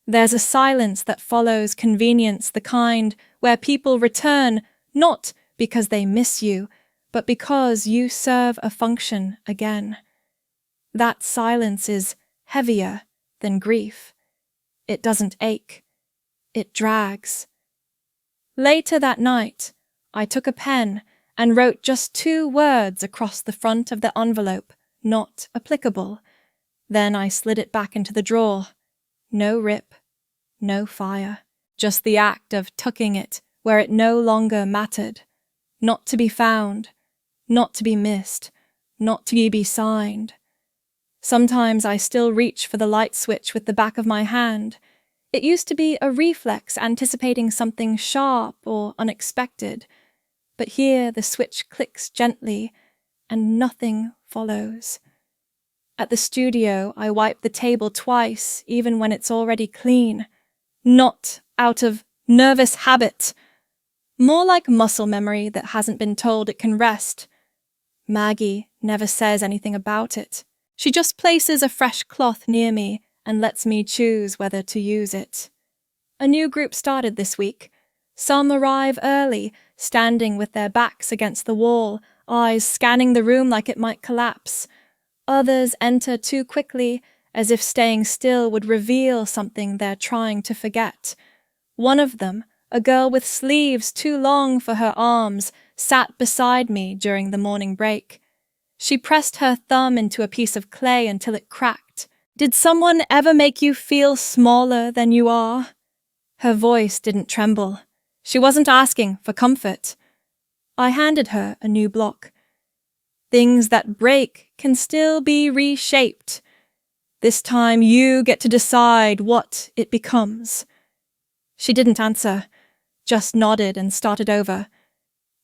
There's a silence that follows convenience, the kind where people return not because they miss you, but because you serve a function again. That silence is heavier than grief. It doesn't ache. It drags. Later that night, I took a pen and wrote just 2 words across the front of the envelope, not applicable. Then I slid it back into the drawer. No rip, no fire, just the act of tucking it where it no longer mattered. Not to be found, not to be missed, not to be signed. Sometimes I still reach for the light switch with the back of my hand. It used to be a reflex anticipating something sharp or unexpected. But here the switch clicks gently, and nothing follows. At the studio, I wipe the table twice, even when it's already clean. Not out of nervous habit. More like muscle memory that hasn't been told it can rest. Maggie never says anything about it. She just places a fresh cloth near me and lets me choose whether to use it. A new group started this week. Some arrive early, standing with their backs against the wall, eyes scanning the room like it might collapse. Others enter too quickly, as if staying still would reveal something they're trying to forget. One of them, a girl with sleeves too long for her arms, sat beside me during the morning break. She pressed her thumb into a piece of clay until it cracked. "Did someone ever make you feel smaller than you are?" Her voice didn't tremble. She wasn't asking for comfort. I handed her a new block. Things that break can still be reshaped. This time you get to decide what it becomes. She didn't answer, just nodded and started over.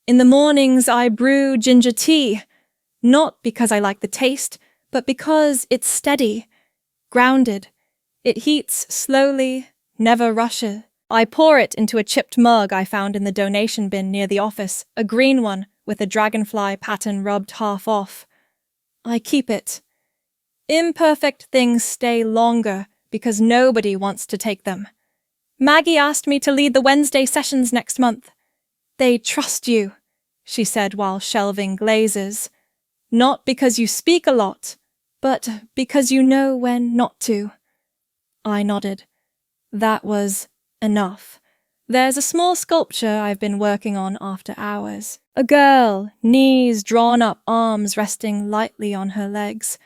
In the mornings I brew ginger tea, not because I like the taste, but because it's steady, grounded. It heats slowly, never rushes. I pour it into a chipped mug I found in the donation bin near the office, a green one with a dragonfly pattern rubbed half off. I keep it. Imperfect things stay longer because nobody wants to take them. Maggie asked me to lead the Wednesday sessions next month. "They trust you," she said while shelving glazes. "Not because you speak a lot, but because you know when not to." I nodded. That was enough. There's a small sculpture I've been working on after hours. A girl, knees drawn up, arms resting lightly on her legs.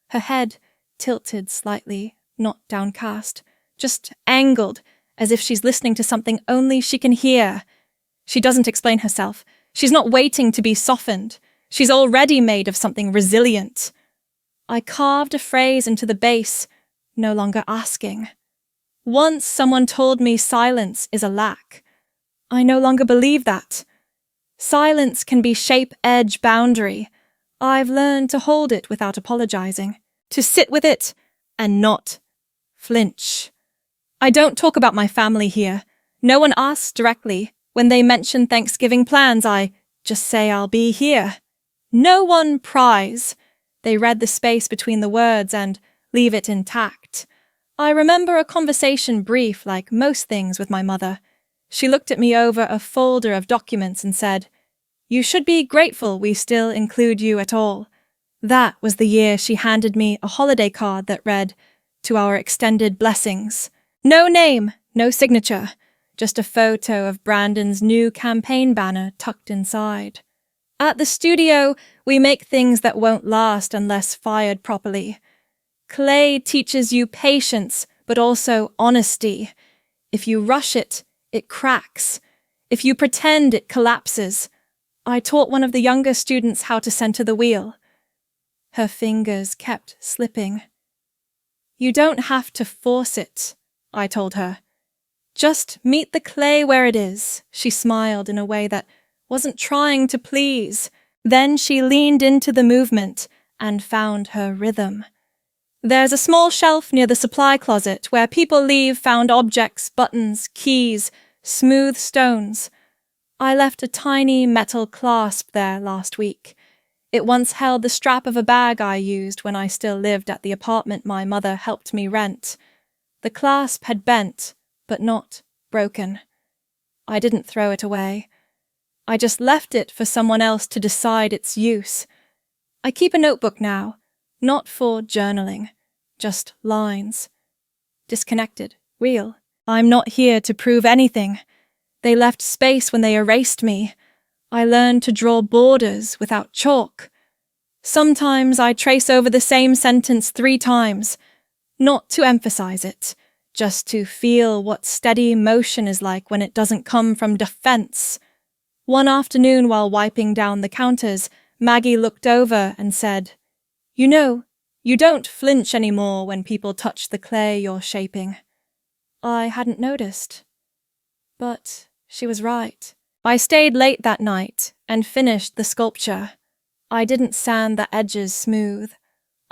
Her head tilted slightly, not downcast, just angled, as if she's listening to something only she can hear. She doesn't explain herself. She's not waiting to be softened. She's already made of something resilient. I carved a phrase into the base, no longer asking. Once someone told me silence is a lack. I no longer believe that. Silence can be shape, edge, boundary. I've learned to hold it without apologizing, to sit with it and not flinch. I don't talk about my family here. No one asks directly. When they mention Thanksgiving plans, I just say I'll be here. No one pries. They read the space between the words and leave it intact. I remember a conversation brief like most things with my mother. She looked at me over a folder of documents and said, "You should be grateful we still include you at all." That was the year she handed me a holiday card that read, "To our extended blessings." No name, no signature, just a photo of Brandon's new campaign banner tucked inside. At the studio, we make things that won't last unless fired properly. Clay teaches you patience, but also honesty. If you rush it, it cracks. If you pretend, it collapses. I taught one of the younger students how to center the wheel. Her fingers kept slipping. You don't have to force it, I told her. Just meet the clay where it is. She smiled in a way that wasn't trying to please. Then she leaned into the movement and found her rhythm. There's a small shelf near the supply closet where people leave found objects, buttons, keys, smooth stones. I left a tiny metal clasp there last week. It once held the strap of a bag I used when I still lived at the apartment my mother helped me rent. The clasp had bent, but not broken. I didn't throw it away. I just left it for someone else to decide its use. I keep a notebook now, not for journaling, just lines. Disconnected, real. I'm not here to prove anything. They left space when they erased me. I learned to draw borders without chalk. Sometimes I trace over the same sentence 3 times, not to emphasize it, just to feel what steady motion is like when it doesn't come from defense. One afternoon while wiping down the counters, Maggie looked over and said, "You know, you don't flinch anymore when people touch the clay you're shaping." I hadn't noticed. But she was right. I stayed late that night and finished the sculpture. I didn't sand the edges smooth.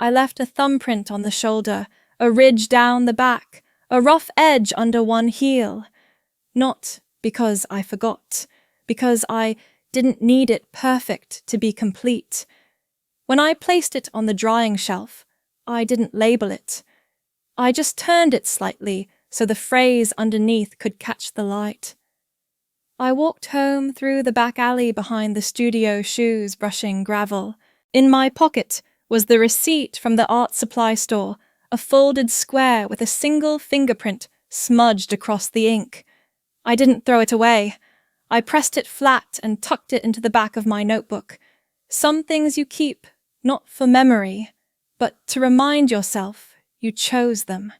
I left a thumbprint on the shoulder, a ridge down the back, a rough edge under one heel. Not because I forgot, because I didn't need it perfect to be complete. When I placed it on the drying shelf, I didn't label it. I just turned it slightly so the phrase underneath could catch the light. I walked home through the back alley behind the studio shoes brushing gravel. In my pocket was the receipt from the art supply store, a folded square with a single fingerprint smudged across the ink. I didn't throw it away. I pressed it flat and tucked it into the back of my notebook. Some things you keep, not for memory, but to remind yourself you chose them.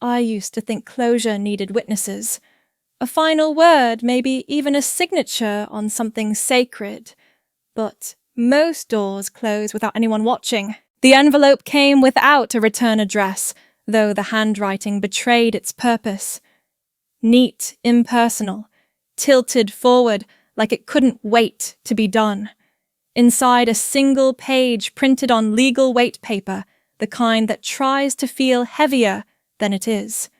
I used to think closure needed witnesses. A final word, maybe even a signature on something sacred. But most doors close without anyone watching. The envelope came without a return address, though the handwriting betrayed its purpose. Neat, impersonal, tilted forward like it couldn't wait to be done. Inside a single page printed on legal weight paper, the kind that tries to feel heavier than it is.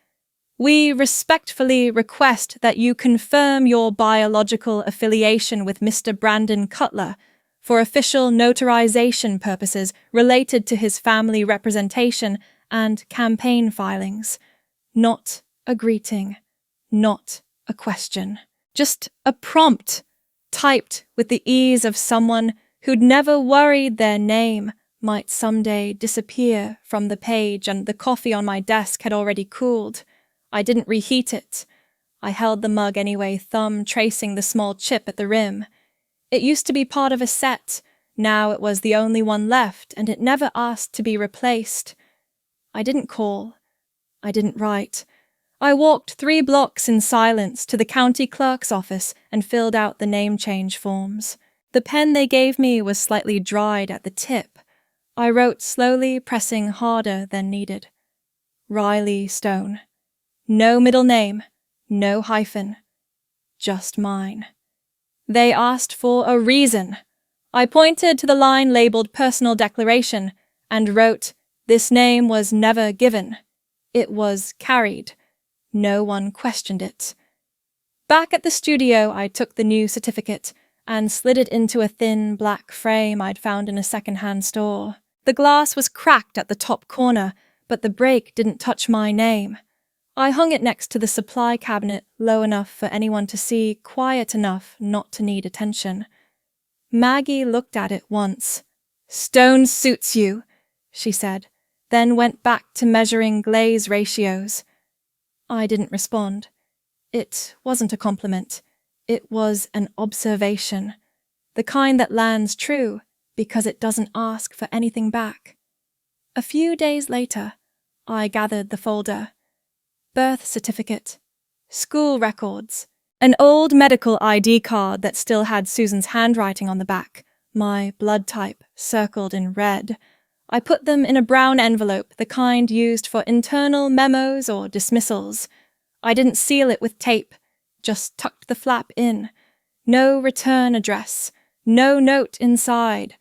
We respectfully request that you confirm your biological affiliation with Mr. Brandon Cutler for official notarization purposes related to his family representation and campaign filings. Not a greeting, not a question. Just a prompt, typed with the ease of someone who'd never worried their name might someday disappear from the page, and the coffee on my desk had already cooled. I didn't reheat it. I held the mug anyway, thumb tracing the small chip at the rim. It used to be part of a set. Now it was the only one left, and it never asked to be replaced. I didn't call. I didn't write. I walked 3 blocks in silence to the county clerk's office and filled out the name change forms. The pen they gave me was slightly dried at the tip. I wrote slowly, pressing harder than needed. Riley Stone. No middle name, no hyphen. Just mine. They asked for a reason. I pointed to the line labeled Personal Declaration and wrote, "This name was never given. It was carried. No one questioned it." Back at the studio, I took the new certificate and slid it into a thin black frame I'd found in a second-hand store. The glass was cracked at the top corner, but the break didn't touch my name. I hung it next to the supply cabinet, low enough for anyone to see, quiet enough not to need attention. Maggie looked at it once. "Stone suits you," she said, then went back to measuring glaze ratios. I didn't respond. It wasn't a compliment. It was an observation. the kind that lands true because it doesn't ask for anything back. A few days later, I gathered the folder. Birth certificate, school records, an old medical ID card that still had Susan's handwriting on the back, my blood type circled in red. I put them in a brown envelope, the kind used for internal memos or dismissals. I didn't seal it with tape, just tucked the flap in. No return address, no note inside.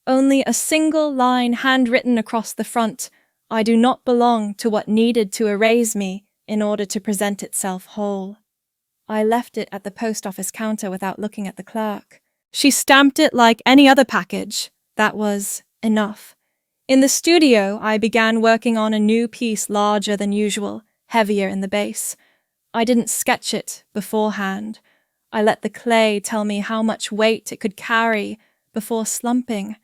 Only a single line handwritten across the front. I do not belong to what needed to erase me in order to present itself whole. I left it at the post office counter without looking at the clerk. She stamped it like any other package. That was enough. In the studio, I began working on a new piece larger than usual, heavier in the base. I didn't sketch it beforehand. I let the clay tell me how much weight it could carry before slumping.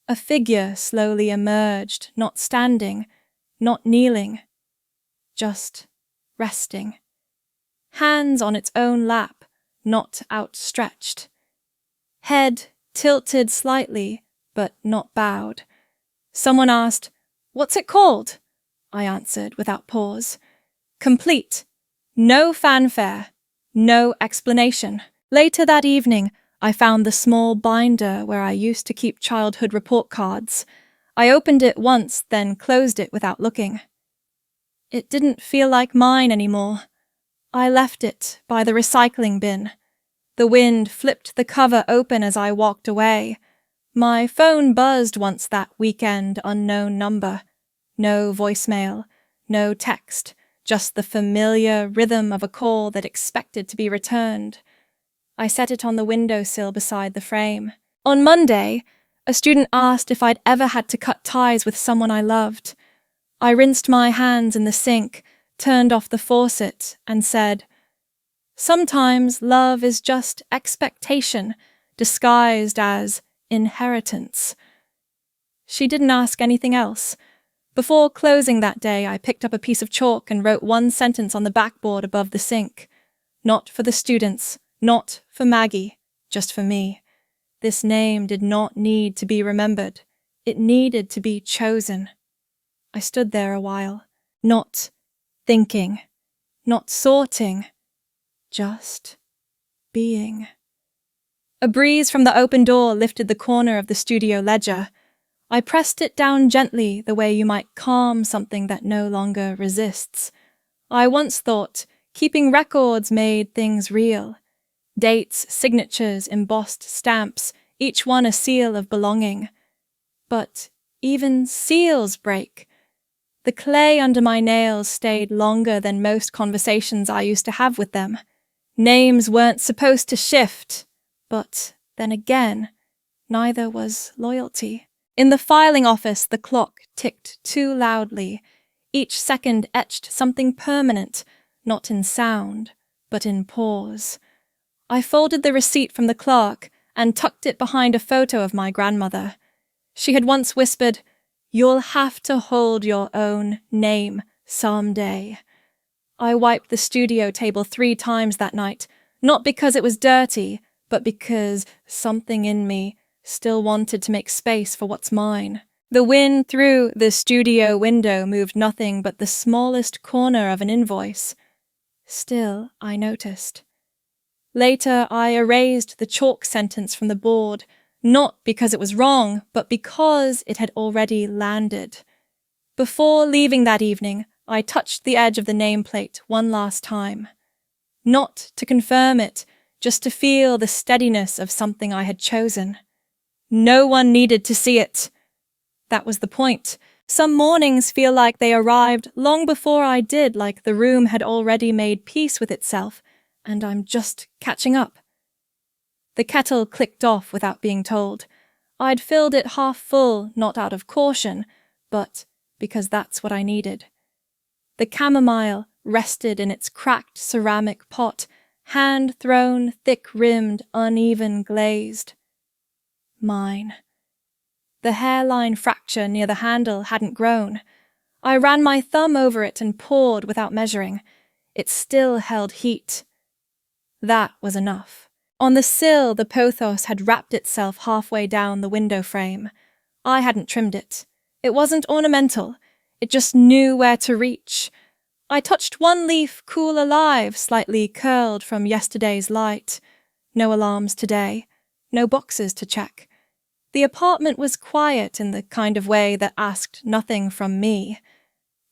A figure slowly emerged, not standing, not kneeling, just resting. Hands on its own lap, not outstretched. Head tilted slightly, but not bowed. Someone asked, "What's it called?" I answered without pause. Complete. No fanfare. No explanation. Later that evening, I found the small binder where I used to keep childhood report cards. I opened it once, then closed it without looking. It didn't feel like mine anymore. I left it by the recycling bin. The wind flipped the cover open as I walked away. My phone buzzed once that weekend, unknown number. No voicemail, no text, just the familiar rhythm of a call that expected to be returned. I set it on the windowsill beside the frame. On Monday, a student asked if I'd ever had to cut ties with someone I loved. I rinsed my hands in the sink, turned off the faucet, and said, "Sometimes love is just expectation, disguised as inheritance." She didn't ask anything else. Before closing that day, I picked up a piece of chalk and wrote one sentence on the backboard above the sink. Not for the students, not for Maggie, just for me. This name did not need to be remembered. It needed to be chosen. I stood there a while, not thinking, not sorting, just being. A breeze from the open door lifted the corner of the studio ledger. I pressed it down gently, the way you might calm something that no longer resists. I once thought keeping records made things real. Dates, signatures, embossed stamps, each one a seal of belonging. But even seals break. The clay under my nails stayed longer than most conversations I used to have with them. Names weren't supposed to shift, but then again, neither was loyalty. In the filing office, the clock ticked too loudly. Each second etched something permanent, not in sound, but in pause. I folded the receipt from the clerk and tucked it behind a photo of my grandmother. She had once whispered, "You'll have to hold your own name someday." I wiped the studio table 3 times that night, not because it was dirty, but because something in me still wanted to make space for what's mine. The wind through the studio window moved nothing but the smallest corner of an invoice. Still, I noticed. Later, I erased the chalk sentence from the board, not because it was wrong, but because it had already landed. Before leaving that evening, I touched the edge of the nameplate one last time. Not to confirm it, just to feel the steadiness of something I had chosen. No one needed to see it. That was the point. Some mornings feel like they arrived long before I did, like the room had already made peace with itself, and I'm just catching up. The kettle clicked off without being told. I'd filled it half full, not out of caution, but because that's what I needed. The chamomile rested in its cracked ceramic pot, hand-thrown, thick-rimmed, uneven glazed. Mine. The hairline fracture near the handle hadn't grown. I ran my thumb over it and poured without measuring. It still held heat. That was enough. On the sill, the pothos had wrapped itself halfway down the window frame. I hadn't trimmed it. It wasn't ornamental. It just knew where to reach. I touched one leaf cool alive, slightly curled from yesterday's light. No alarms today. No boxes to check. The apartment was quiet in the kind of way that asked nothing from me.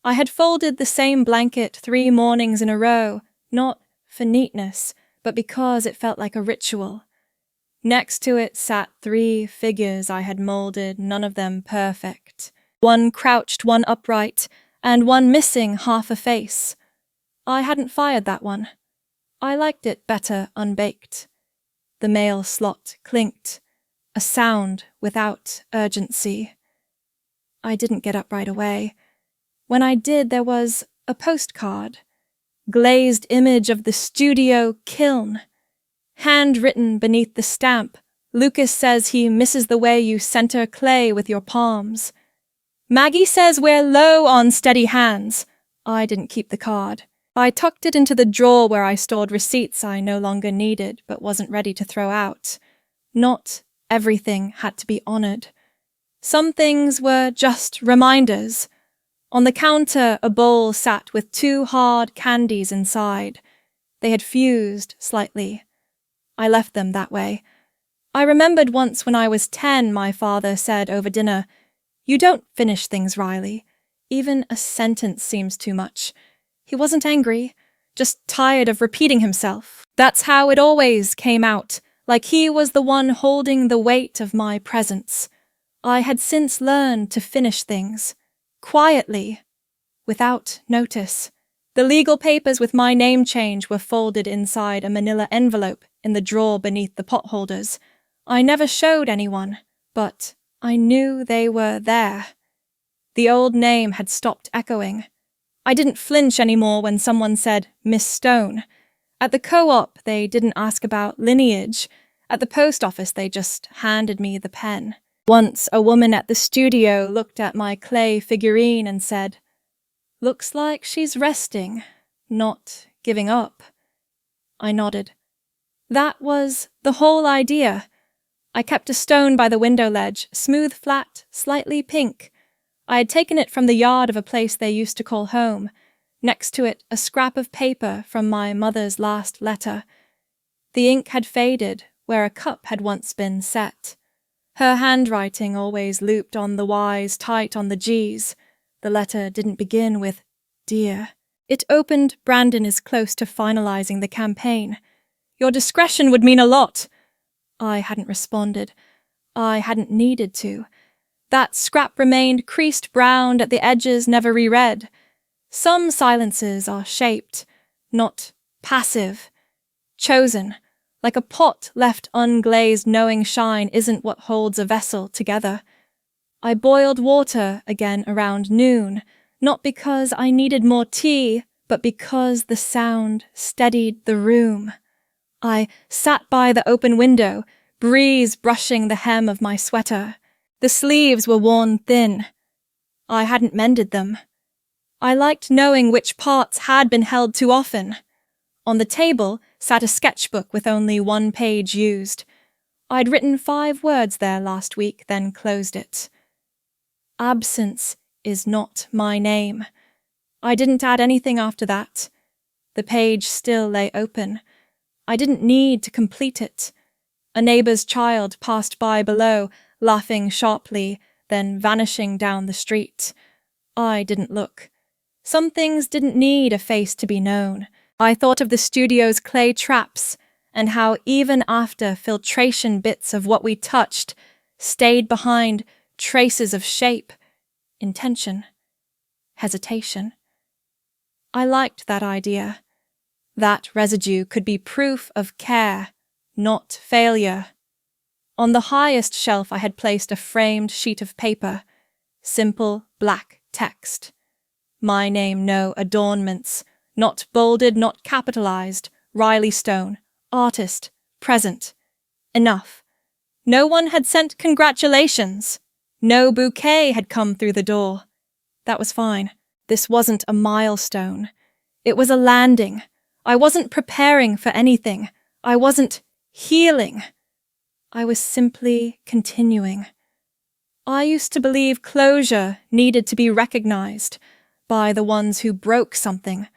I had folded the same blanket 3 mornings in a row, not for neatness, but because it felt like a ritual. Next to it sat 3 figures I had molded, none of them perfect. One crouched, one upright, and one missing half a face. I hadn't fired that one. I liked it better unbaked. The mail slot clinked, a sound without urgency. I didn't get up right away. When I did, there was a postcard. Glazed image of the studio kiln. Handwritten beneath the stamp, Lucas says he misses the way you center clay with your palms. Maggie says we're low on steady hands. I didn't keep the card. I tucked it into the drawer where I stored receipts I no longer needed but wasn't ready to throw out. Not everything had to be honored. Some things were just reminders. On the counter, a bowl sat with 2 hard candies inside. They had fused slightly. I left them that way. I remembered once when I was 10, my father said over dinner, "You don't finish things, Riley. Even a sentence seems too much." He wasn't angry, just tired of repeating himself. That's how it always came out, like he was the one holding the weight of my presence. I had since learned to finish things. Quietly, without notice. The legal papers with my name change were folded inside a manila envelope in the drawer beneath the potholders. I never showed anyone, but I knew they were there. The old name had stopped echoing. I didn't flinch anymore when someone said Miss Stone. At the co-op, they didn't ask about lineage. At the post office, they just handed me the pen. Once, a woman at the studio looked at my clay figurine and said, "Looks like she's resting, not giving up." I nodded. That was the whole idea. I kept a stone by the window ledge, smooth, flat, slightly pink. I had taken it from the yard of a place they used to call home. Next to it, a scrap of paper from my mother's last letter. The ink had faded where a cup had once been set. Her handwriting always looped on the Y's, tight on the G's. The letter didn't begin with "Dear." It opened, "Brandon is close to finalizing the campaign. Your discretion would mean a lot." I hadn't responded. I hadn't needed to. That scrap remained creased brown at the edges, never reread. Some silences are shaped, not passive. Chosen, like a pot left unglazed knowing shine isn't what holds a vessel together. I boiled water again around noon, not because I needed more tea, but because the sound steadied the room. I sat by the open window, breeze brushing the hem of my sweater. The sleeves were worn thin. I hadn't mended them. I liked knowing which parts had been held too often. On the table sat a sketchbook with only 1 page used. I'd written 5 words there last week, then closed it. Absence is not my name. I didn't add anything after that. The page still lay open. I didn't need to complete it. A neighbor's child passed by below, laughing sharply, then vanishing down the street. I didn't look. Some things didn't need a face to be known. I thought of the studio's clay traps and how even after filtration bits of what we touched stayed behind traces of shape, intention, hesitation. I liked that idea. That residue could be proof of care, not failure. On the highest shelf I had placed a framed sheet of paper, simple black text. My name, no adornments, not bolded, not capitalized, Riley Stone, artist, present. Enough. No one had sent congratulations. No bouquet had come through the door. That was fine. This wasn't a milestone. It was a landing. I wasn't preparing for anything. I wasn't healing. I was simply continuing. I used to believe closure needed to be recognized by the ones who broke something,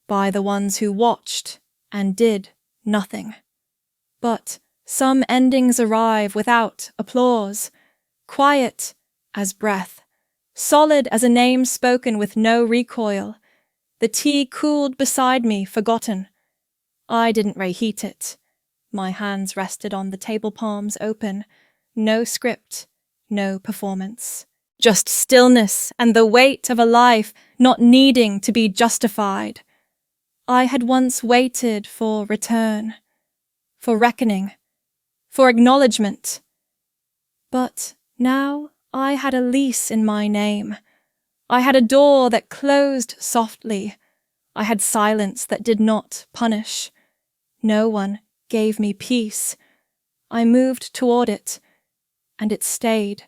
by the ones who watched and did nothing. But some endings arrive without applause, quiet as breath, solid as a name spoken with no recoil. The tea cooled beside me, forgotten. I didn't reheat it. My hands rested on the table palms open. No script, no performance. Just stillness and the weight of a life not needing to be justified. I had once waited for return, for reckoning, for acknowledgement. But now I had a lease in my name. I had a door that closed softly. I had silence that did not punish. No one gave me peace. I moved toward it, and it stayed.